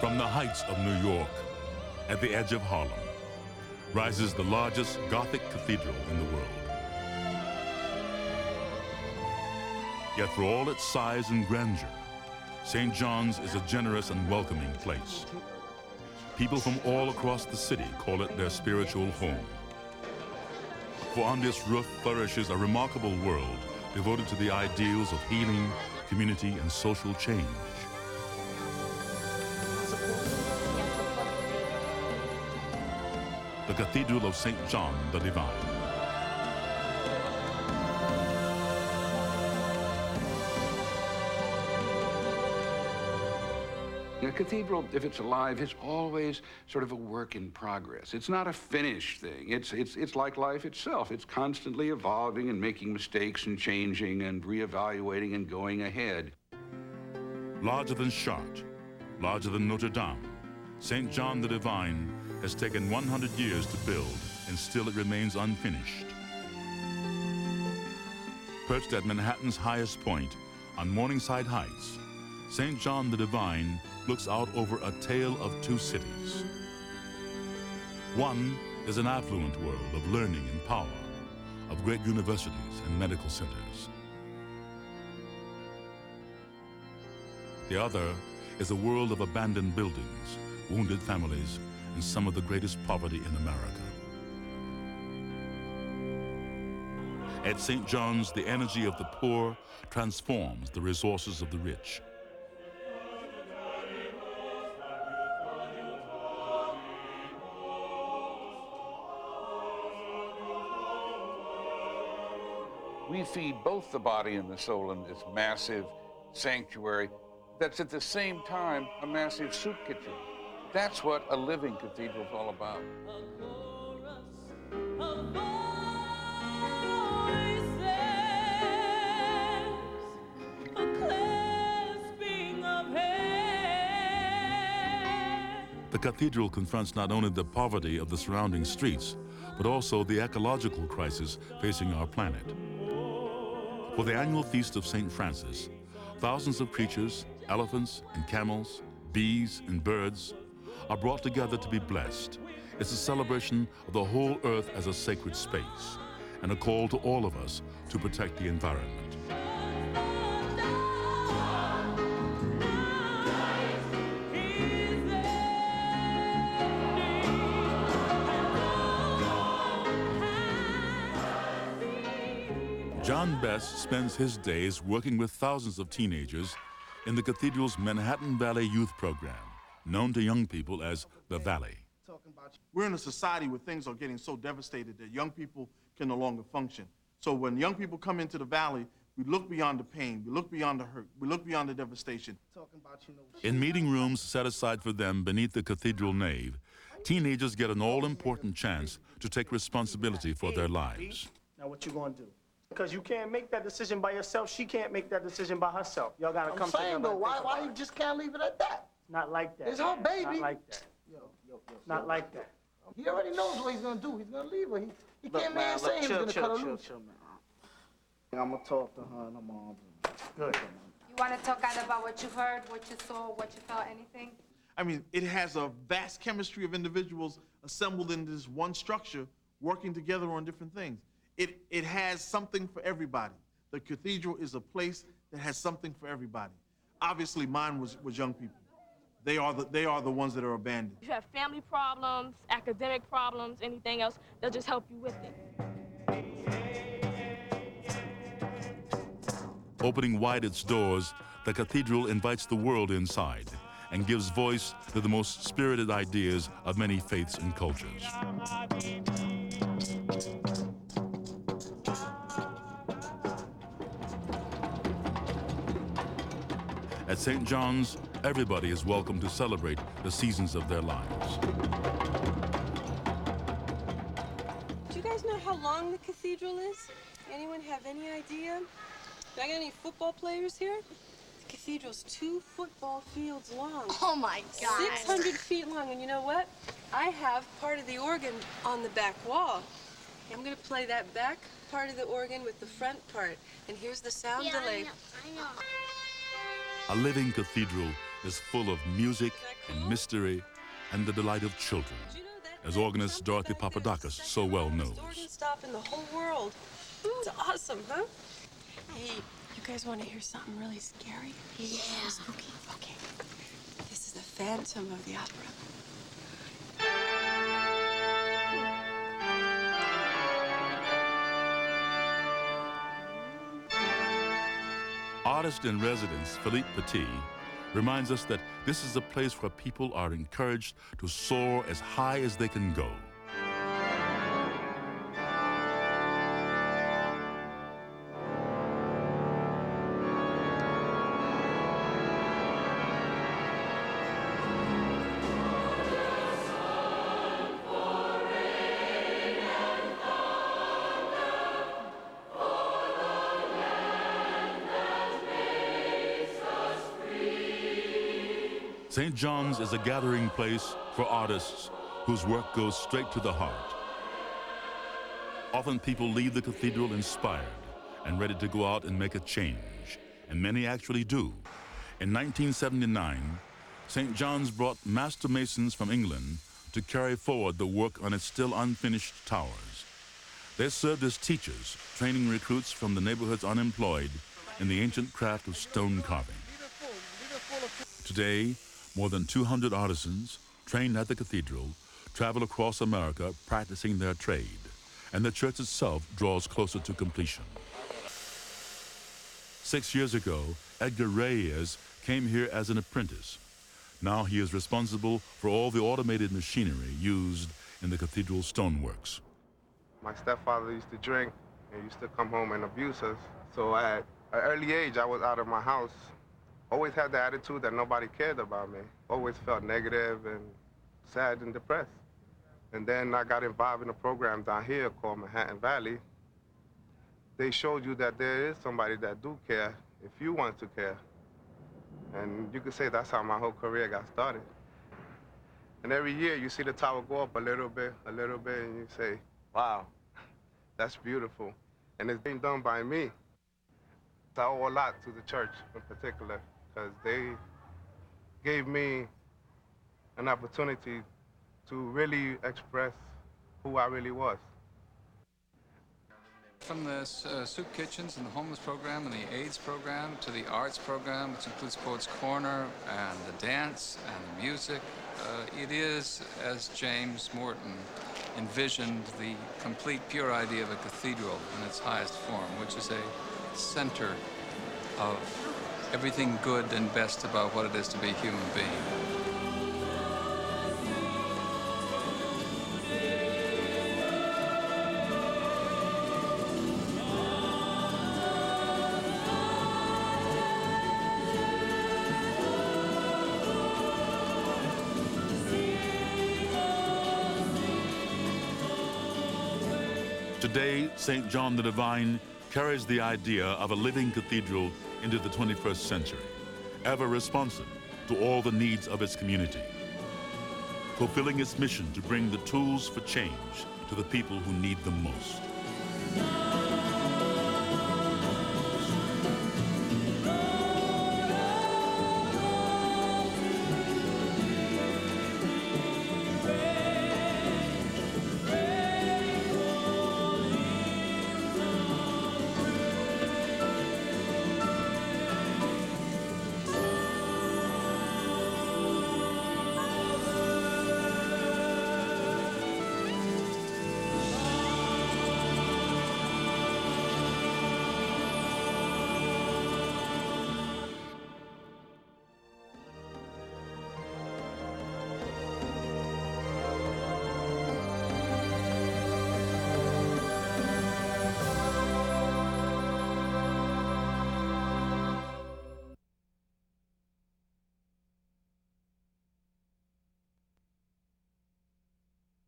From the heights of New York, at the edge of Harlem, rises the largest Gothic cathedral in the world. Yet for all its size and grandeur, St. John's is a generous and welcoming place. People from all across the city call it their spiritual home. For on this roof flourishes a remarkable world devoted to the ideals of healing, community, and social change. The Cathedral of St. John the Divine. A cathedral, if it's alive, is always sort of a work in progress. It's not a finished thing. It's like life itself. It's constantly evolving and making mistakes and changing and reevaluating and going ahead. Larger than Chartres, larger than Notre Dame, St. John the Divine has taken 100 years to build, and still it remains unfinished. Perched at Manhattan's highest point, on Morningside Heights, St. John the Divine looks out over a tale of two cities. One is an affluent world of learning and power, of great universities and medical centers. The other is a world of abandoned buildings, wounded families, and some of the greatest poverty in America. At St. John's, the energy of the poor transforms the resources of the rich. We feed both the body and the soul in this massive sanctuary that's at the same time a massive soup kitchen. That's what a living cathedral is all about. The cathedral confronts not only the poverty of the surrounding streets, but also the ecological crisis facing our planet. For the annual feast of St. Francis, thousands of creatures, elephants and camels, bees and birds, are brought together to be blessed. It's a celebration of the whole earth as a sacred space, and a call to all of us to protect the environment. John Best spends his days working with thousands of teenagers in the cathedral's Manhattan Valley Youth Program, known to young people as the Valley. We're in a society where things are getting so devastated that young people can no longer function. So when young people come into the Valley, we look beyond the pain, we look beyond the hurt, we look beyond the devastation. In meeting rooms set aside for them beneath the cathedral nave, teenagers get an all-important chance to take responsibility for their lives. Now what you gonna do? Because you can't make that decision by yourself. She can't make that decision by herself. Y'all gotta come together. I'm saying though, why you just can't leave it at that? Not like that. It's her baby. Not like that. Not like that. He already knows what he's gonna do. He's gonna leave her. He can't man say he's gonna cut her loose. Chill, man. I'm gonna talk to her and her mom. Good. You want to talk either about what you heard, what you saw, what you felt, anything? I mean, it has a vast chemistry of individuals assembled in this one structure, working together on different things. It has something for everybody. The cathedral is a place that has something for everybody. Obviously, mine was young people. They are the ones that are abandoned. If you have family problems, academic problems, anything else, they'll just help you with it. Opening wide its doors, the cathedral invites the world inside and gives voice to the most spirited ideas of many faiths and cultures. At St. John's, everybody is welcome to celebrate the seasons of their lives. Do you guys know how long the cathedral is? Anyone have any idea? Do I got any football players here? The cathedral's 2 football fields long. Oh my God. 600 feet long, and you know what? I have part of the organ on the back wall. I'm gonna play that back part of the organ with the front part. And here's the sound delay. I know. A living cathedral is full of music and mystery and the delight of children, as organist Dorothy Papadakis so well knows. Organ stop in the whole world. It's awesome, huh? Hey, you guys want to hear something really scary? Yeah. Spooky. Okay. This is the Phantom of the Opera. Artist in residence Philippe Petit reminds us that this is a place where people are encouraged to soar as high as they can go. St. John's is a gathering place for artists whose work goes straight to the heart. Often people leave the cathedral inspired and ready to go out and make a change, and many actually do. In 1979, St. John's brought master masons from England to carry forward the work on its still unfinished towers. They served as teachers, training recruits from the neighborhood's unemployed in the ancient craft of stone carving. Today, more than 200 artisans trained at the cathedral travel across America practicing their trade, and the church itself draws closer to completion. 6 years ago, Edgar Reyes came here as an apprentice. Now he is responsible for all the automated machinery used in the cathedral stoneworks. My stepfather used to drink and used to come home and abuse us. So at an early age, I was out of my house. Always had the attitude that nobody cared about me. Always felt negative and sad and depressed. And then I got involved in a program down here called Manhattan Valley. They showed you that there is somebody that do care if you want to care. And you could say that's how my whole career got started. And every year you see the tower go up a little bit, and you say, wow, that's beautiful. And it's being done by me. I owe a lot to the church in particular, because they gave me an opportunity to really express who I really was. From the soup kitchens and the homeless program and the AIDS program to the arts program, which includes Poets Corner and the dance and the music, it is, as James Morton envisioned, the complete pure idea of a cathedral in its highest form, which is a center of everything good and best about what it is to be a human being. Today, St. John the Divine carries the idea of a living cathedral into the 21st century, ever responsive to all the needs of its community, fulfilling its mission to bring the tools for change to the people who need them most.